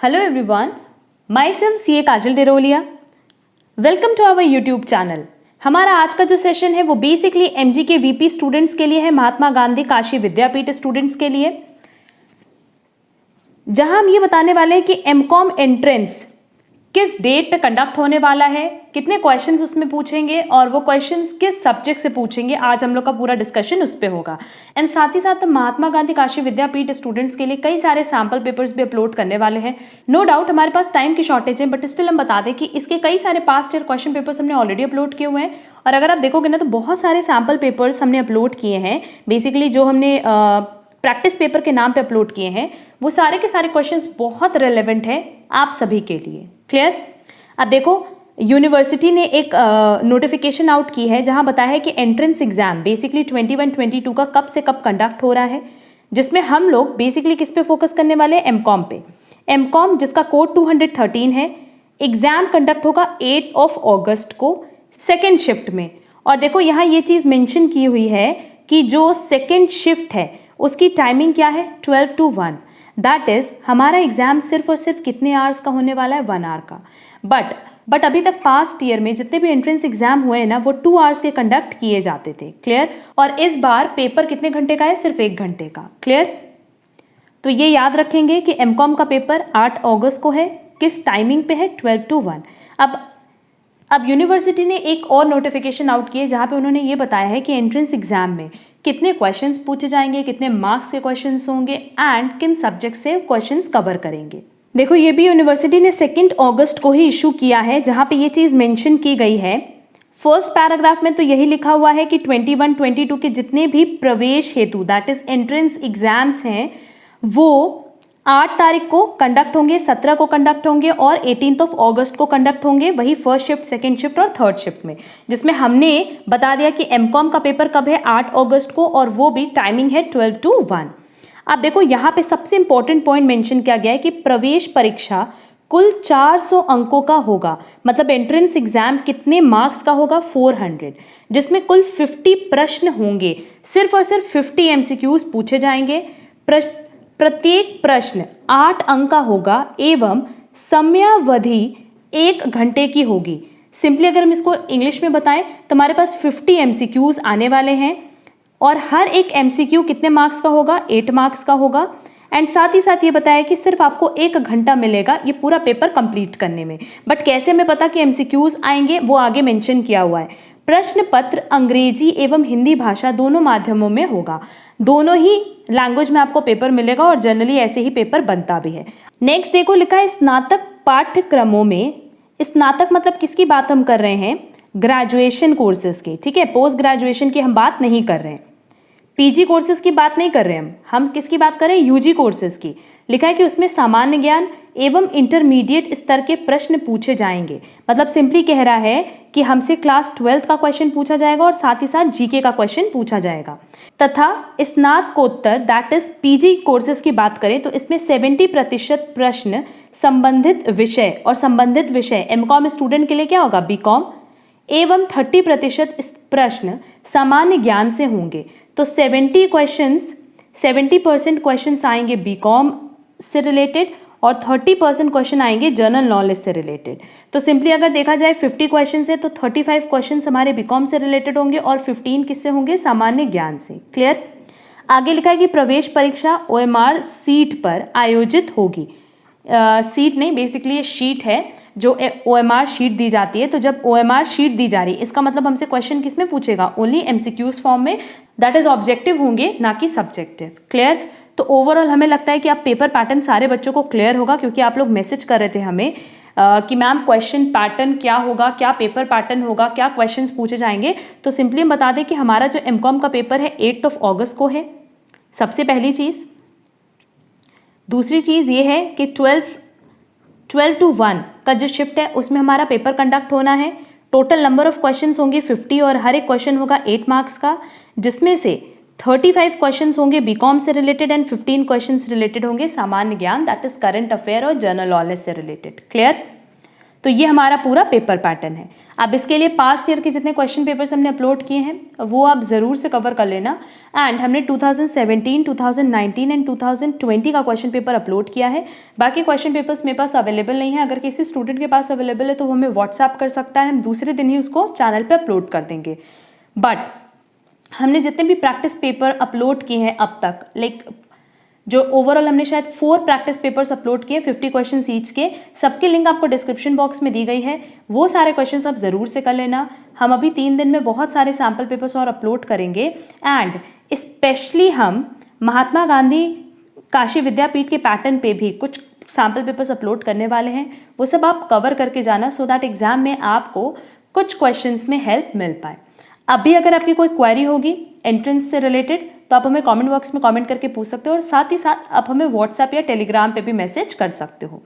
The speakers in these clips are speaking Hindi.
Hello everyone, myself CA Kajal Deroliya. Welcome to our YouTube channel. हमारा आज का जो सेशन है वो बेसिकली एमजी के वीपी स्टूडेंट्स के लिए है, महात्मा गांधी काशी विद्यापीठ स्टूडेंट्स के लिए, जहां हम ये बताने वाले हैं कि एमकॉम एंट्रेंस किस डेट पे कंडक्ट होने वाला है, कितने क्वेश्चंस उसमें पूछेंगे और वो क्वेश्चंस किस सब्जेक्ट से पूछेंगे। आज हम लोग का पूरा डिस्कशन उस पे होगा। एंड साथ ही साथ महात्मा गांधी काशी विद्यापीठ स्टूडेंट्स के लिए कई सारे सैम्पल पेपर्स भी अपलोड करने वाले हैं। नो डाउट हमारे पास टाइम की शॉर्टेज है, बट स्टिल हम बता दें कि इसके कई सारे पास्ट ईयर क्वेश्चन पेपर्स हमने ऑलरेडी अपलोड किए हुए हैं। और अगर आप देखोगे ना तो बहुत सारे सैम्पल पेपर्स हमने अपलोड किए हैं। बेसिकली जो हमने प्रैक्टिस पेपर के नाम पे अपलोड किए हैं वो सारे के सारे क्वेश्चंस बहुत रेलेवेंट है आप सभी के लिए। क्लियर? अब देखो, यूनिवर्सिटी ने एक नोटिफिकेशन आउट की है जहां बताया है कि एंट्रेंस एग्जाम बेसिकली 21-22 का कब से कब कंडक्ट हो रहा है, जिसमें हम लोग बेसिकली किस पे फोकस करने वाले हैं? एमकॉम पे। एमकॉम जिसका कोड 213 है। एग्जाम कंडक्ट होगा 8 अगस्त को सेकेंड शिफ्ट में। और देखो यहाँ ये चीज़ मेंशन की हुई है कि जो सेकेंड शिफ्ट है उसकी टाइमिंग क्या है? 12 to 1। दैट इज हमारा एग्जाम सिर्फ और सिर्फ कितने आवर्स का होने वाला है? 1 आवर का। बट अभी तक पास्ट ईयर में जितने भी एंट्रेंस एग्जाम हुए हैं ना वो 2 आवर्स के कंडक्ट किए जाते थे। क्लियर? और इस बार पेपर कितने घंटे का है? सिर्फ 1 घंटे का। क्लियर? तो ये याद रखेंगे कि एमकॉम का पेपर 8 अगस्त को है। किस टाइमिंग पे है? 12 to 1। अब यूनिवर्सिटी ने एक और नोटिफिकेशन आउट की है जहाँ पे उन्होंने ये बताया है कि एंट्रेंस एग्जाम में कितने क्वेश्चंस पूछे जाएंगे, कितने मार्क्स के क्वेश्चंस होंगे एंड किन सब्जेक्ट से क्वेश्चंस कवर करेंगे। देखो ये भी यूनिवर्सिटी ने 2 अगस्त को ही इशू किया है जहाँ पे ये चीज़ मेंशन की गई है। फर्स्ट पैराग्राफ में तो यही लिखा हुआ है कि 21-22 के जितने भी प्रवेश हेतु दैट इज एंट्रेंस एग्जाम्स हैं वो 8 तारीख को कंडक्ट होंगे, 17 को कंडक्ट होंगे और 18 अगस्त को कंडक्ट होंगे। वही फर्स्ट शिफ्ट, सेकेंड शिफ्ट और थर्ड शिफ्ट में, जिसमें हमने बता दिया कि एमकॉम का पेपर कब है? 8 अगस्त को, और वो भी टाइमिंग है 12 to 1। अब देखो यहाँ पे सबसे इंपॉर्टेंट पॉइंट मेंशन किया गया है कि प्रवेश परीक्षा कुल 400 अंकों का होगा। मतलब एंट्रेंस एग्जाम कितने मार्क्स का होगा? 400, जिसमें कुल 50 प्रश्न होंगे। सिर्फ और सिर्फ 50 एमसीक्यूज पूछे जाएंगे। प्रत्येक प्रश्न 8 अंक का होगा एवं समयावधि 1 घंटे की होगी। सिंपली अगर हम इसको इंग्लिश में बताएं तो हमारे पास 50 एमसीक्यूज आने वाले हैं और हर एक एमसीक्यू कितने मार्क्स का होगा? 8 मार्क्स का होगा। एंड साथ ही साथ ये बताया कि सिर्फ आपको 1 घंटा मिलेगा ये पूरा पेपर कंप्लीट करने में। बट कैसे हमें पता कि एमसीक्यूज आएंगे वो आगे मेंशन किया हुआ है। प्रश्न पत्र अंग्रेजी एवं हिंदी भाषा दोनों माध्यमों में होगा। दोनों ही लैंग्वेज में आपको पेपर मिलेगा और जनरली ऐसे ही पेपर बनता भी है। नेक्स्ट देखो लिखा है स्नातक पाठ्यक्रमों में। स्नातक मतलब किसकी बात हम कर रहे हैं? ग्रेजुएशन कोर्सेज की। ठीक है, पोस्ट ग्रेजुएशन की हम बात नहीं कर रहे हैं, पीजी कोर्सेज की बात नहीं कर रहे हैं हम किसकी बात कर रहे हैं? यूजी कोर्सेज की। लिखा है कि उसमें सामान्य ज्ञान एवं इंटरमीडिएट स्तर के प्रश्न पूछे जाएंगे। मतलब सिंपली कह रहा है कि हमसे क्लास 12 का क्वेश्चन पूछा जाएगा और साथ ही साथ जीके का क्वेश्चन पूछा जाएगा। तथा स्नातकोत्तर दैट इज पीजी कोर्सेज की बात करें तो इसमें 70% प्रश्न संबंधित विषय, और संबंधित विषय एमकॉम स्टूडेंट के लिए क्या होगा? बीकॉम, एवं 30% प्रश्न सामान्य ज्ञान से होंगे। तो 70% क्वेश्चंस आएंगे बीकॉम से रिलेटेड और 30% क्वेश्चन आएंगे जनरल नॉलेज से रिलेटेड। तो सिंपली अगर देखा जाए 50 क्वेश्चन है तो 35 क्वेश्चन हमारे बीकॉम से रिलेटेड होंगे और 15 किससे होंगे? सामान्य ज्ञान से। क्लियर? आगे लिखा है कि प्रवेश परीक्षा ओएमआर सीट पर आयोजित होगी। सीट नहीं, बेसिकली ये शीट है जो ओएमआर शीट दी जाती है। तो जब ओएमआर शीट दी जा रही है इसका मतलब हमसे क्वेश्चन किस में पूछेगा? ओनली एमसीक्यूज फॉर्म में, दैट इज ऑब्जेक्टिव होंगे ना कि सब्जेक्टिव। क्लियर? तो ओवरऑल हमें लगता है कि अब पेपर पैटर्न सारे बच्चों को क्लियर होगा, क्योंकि आप लोग मैसेज कर रहे थे हमें कि मैम क्वेश्चन पैटर्न क्या होगा, क्या पेपर पैटर्न होगा, क्या क्वेश्चंस पूछे जाएंगे। तो सिंपली हम बता दें कि हमारा जो एमकॉम का पेपर है 8 अगस्त को है, सबसे पहली चीज़। दूसरी चीज़ ये है कि 12 to 1 का जो शिफ्ट है उसमें हमारा पेपर कंडक्ट होना है। टोटल नंबर ऑफ क्वेश्चंस होंगे 50 और हर एक क्वेश्चन होगा 8 मार्क्स का, जिसमें से 35 क्वेश्चंस होंगे बीकॉम से रिलेटेड एंड 15 क्वेश्चंस रिलेटेड होंगे सामान्य ज्ञान दैट इज करंट अफेयर और जनरल नॉलेज से रिलेटेड। क्लियर? तो ये हमारा पूरा पेपर पैटर्न है। अब इसके लिए पास्ट ईयर के जितने क्वेश्चन पेपर्स हमने अपलोड किए हैं वो आप ज़रूर से कवर कर लेना। एंड हमने 2017, 2019 एंड 2020 का क्वेश्चन पेपर अपलोड किया है। बाकी क्वेश्चन पेपर्स मेरे पास अवेलेबल नहीं है। अगर किसी स्टूडेंट के पास अवेलेबल है तो वो हमें व्हाट्सएप कर सकता है, हम दूसरे दिन ही उसको चैनल पर अपलोड कर देंगे। बट हमने जितने भी प्रैक्टिस पेपर अपलोड किए हैं अब तक, लाइक जो ओवरऑल हमने शायद 4 प्रैक्टिस पेपर्स अपलोड किए 50 क्वेश्चन ईच के, सबकी लिंक आपको डिस्क्रिप्शन बॉक्स में दी गई है। वो सारे क्वेश्चंस आप ज़रूर से कर लेना। हम अभी 3 दिन में बहुत सारे सैम्पल पेपर्स और अपलोड करेंगे। एंड स्पेशली हम महात्मा गांधी काशी विद्यापीठ के पैटर्न पे भी कुछ सैम्पल पेपर्स अपलोड करने वाले हैं। वो सब आप कवर करके जाना सो दैट एग्जाम में आपको कुछ क्वेश्चंस में हेल्प मिल पाए। अभी अगर आपकी कोई क्वेरी होगी एंट्रेंस से रिलेटेड तो आप हमें कमेंट बॉक्स में कमेंट करके पूछ सकते हो, और साथ ही साथ आप हमें व्हाट्सएप या टेलीग्राम पे भी मैसेज कर सकते हो।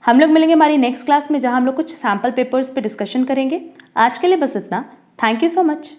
हम लोग मिलेंगे हमारी नेक्स्ट क्लास में जहां हम लोग कुछ सैम्पल पेपर्स पे डिस्कशन करेंगे। आज के लिए बस इतना। Thank you so much.